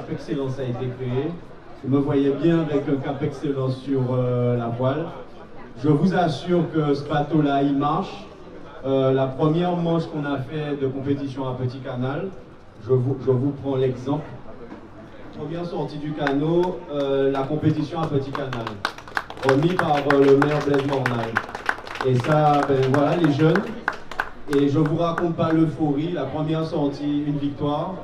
Cap Excellence a été créé. Je me voyais bien avec un Cap Excellence sur la voile. Je vous assure que ce bateau-là, il marche. La première manche qu'on a fait de compétition à Petit Canal, je vous prends l'exemple. Première sortie du canot, la compétition à Petit Canal, remis par le maire Blaise Mornay. Et ça, ben voilà, les jeunes. Et je ne vous raconte pas l'euphorie, la première sortie, une victoire.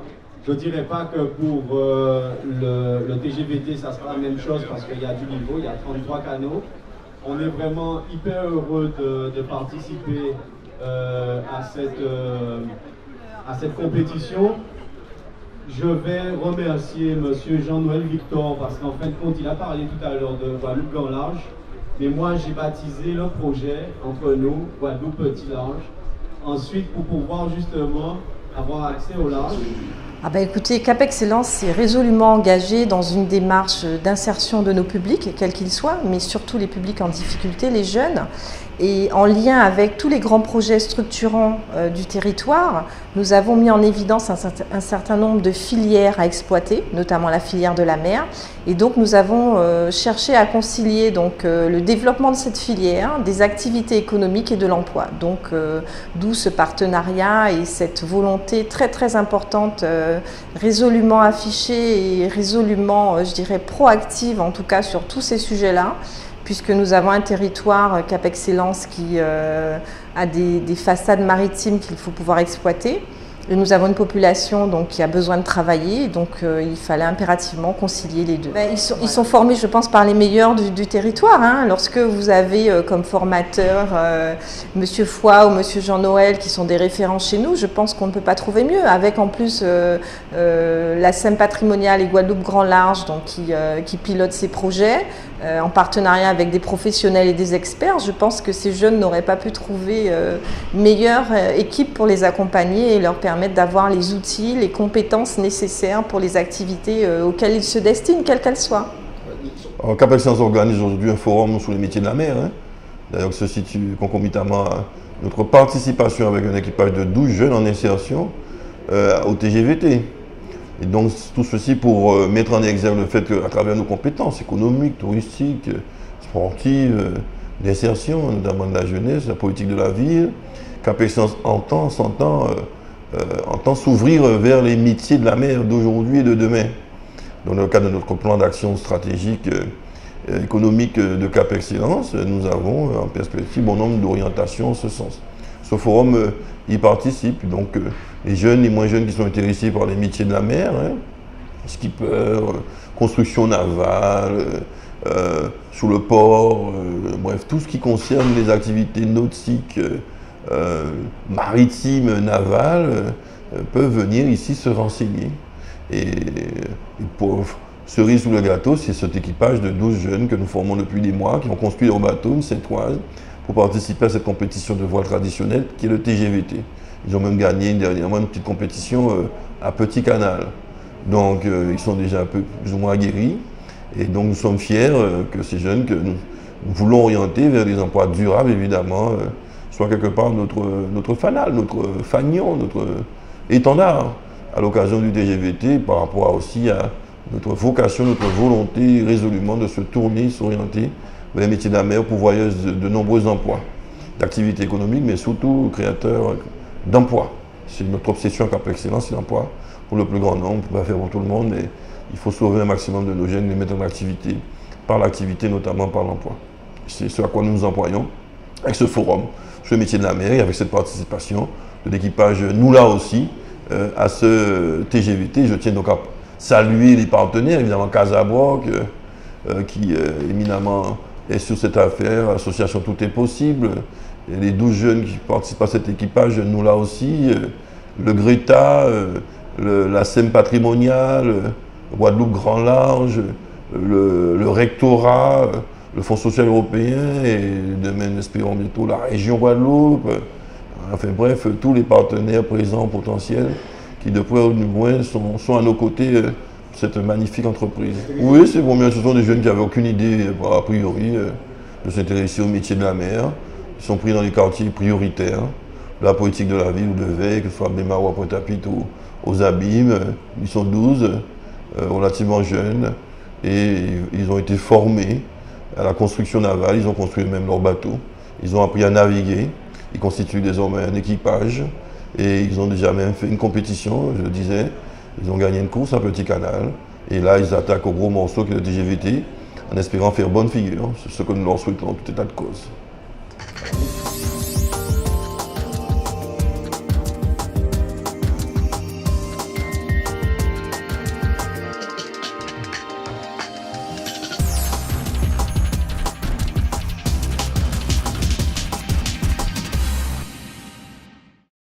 Je ne dirais pas que pour le TGVT, ça sera la même chose parce qu'il y a du niveau, il y a 33 canots. On est vraiment hyper heureux de participer à cette compétition. Je vais remercier M. Jean-Noël Victor parce qu'en fin de compte, il a parlé tout à l'heure de Guadeloupe Grand Large. Mais moi, j'ai baptisé le projet entre nous, Guadeloupe Petit Large. Ensuite, pour pouvoir justement avoir accès au large. Ah ben écoutez, Cap Excellence est résolument engagé dans une démarche d'insertion de nos publics, quels qu'ils soient, mais surtout les publics en difficulté, les jeunes. Et en lien avec tous les grands projets structurants du territoire, nous avons mis en évidence un certain nombre de filières à exploiter, notamment la filière de la mer. Et donc nous avons cherché à concilier donc, le développement de cette filière, des activités économiques et de l'emploi. Donc d'où ce partenariat et cette volonté très très importante, résolument affichée et résolument, je dirais, proactive en tout cas sur tous ces sujets-là, puisque nous avons un territoire Cap Excellence qui a des façades maritimes qu'il faut pouvoir exploiter. Et nous avons une population donc, qui a besoin de travailler, donc il fallait impérativement concilier les deux. Ils sont formés, je pense, par les meilleurs du territoire. Hein. Lorsque vous avez comme formateur Monsieur Foy ou Monsieur Jean-Noël qui sont des référents chez nous, je pense qu'on ne peut pas trouver mieux. Avec en plus la SEM patrimoniale et Guadeloupe Grand Large donc, qui pilote ces projets, en partenariat avec des professionnels et des experts, je pense que ces jeunes n'auraient pas pu trouver meilleure équipe pour les accompagner et leur permettre d'avoir les outils, les compétences nécessaires pour les activités auxquelles ils se destinent, quelles qu'elles soient. Alors, Cap Excellence organise aujourd'hui un forum sur les métiers de la mer. Hein. D'ailleurs, se situe concomitamment à notre participation avec un équipage de 12 jeunes en insertion au TGVT. Et donc tout ceci pour mettre en exergue le fait qu'à travers nos compétences économiques, touristiques, sportives, d'insertion, notamment de la jeunesse, la politique de la ville, Cap Excellence entend s'ouvrir vers les métiers de la mer d'aujourd'hui et de demain. Dans le cadre de notre plan d'action stratégique économique de Cap Excellence, nous avons en perspective bon nombre d'orientations en ce sens. Ce forum y participe, donc les jeunes et moins jeunes qui sont intéressés par les métiers de la mer, hein, skipper, construction navale, sous le port, bref, tout ce qui concerne les activités nautiques, maritimes, navales, peuvent venir ici se renseigner. Et pour cerise sous le gâteau, c'est cet équipage de 12 jeunes que nous formons depuis des mois, qui ont construit leur bateau, une Saint-Oise, pour participer à cette compétition de voile traditionnelle qui est le TGVT. Ils ont même gagné dernièrement une petite compétition à Petit Canal. Donc ils sont déjà un peu plus ou moins aguerris. Et donc nous sommes fiers que ces jeunes que nous voulons orienter vers des emplois durables, évidemment, soient quelque part notre fanal, notre fanion, notre étendard à l'occasion du TGVT par rapport aussi à notre vocation, notre volonté résolument de se tourner, s'orienter vers les métiers de la mer, pourvoyeuses de nombreux emplois, d'activités économiques, mais surtout créateurs d'emplois. C'est notre obsession à Cap Excellence, c'est l'emploi pour le plus grand nombre, on ne peut pas faire pour tout le monde, mais il faut sauver un maximum de nos jeunes, les mettre en activité, par l'activité, notamment par l'emploi. C'est ce à quoi nous nous employons avec ce forum sur le métier de la mer et avec cette participation de l'équipage, nous là aussi, à ce TGVT. Je tiens donc à saluer les partenaires, évidemment Casabroc, qui éminemment est sur cette affaire, l'association Tout est possible, et les 12 jeunes qui participent à cet équipage, nous là aussi, le Greta, la SEM patrimoniale, Guadeloupe Grand Large, le rectorat, le Fonds social européen et demain, espérons bientôt, la région Guadeloupe. Enfin bref, tous les partenaires présents potentiels qui de près ou de loin sont à nos côtés pour cette magnifique entreprise. Oui, c'est bon, ce sont des jeunes qui n'avaient aucune idée, a priori, de s'intéresser au métier de la mer. Ils sont pris dans les quartiers prioritaires de la politique de la ville ou de veille, que ce soit à Bémarois, Pointe-à-Pitre ou aux Abîmes. Ils sont 12 relativement jeunes, et ils ont été formés à la construction navale, ils ont construit même leur bateau, ils ont appris à naviguer, ils constituent désormais un équipage, et ils ont déjà même fait une compétition, je le disais, ils ont gagné une course à Petit Canal, et là ils attaquent au gros morceau qui est le TGVT, en espérant faire bonne figure, c'est ce que nous leur souhaitons en tout état de cause.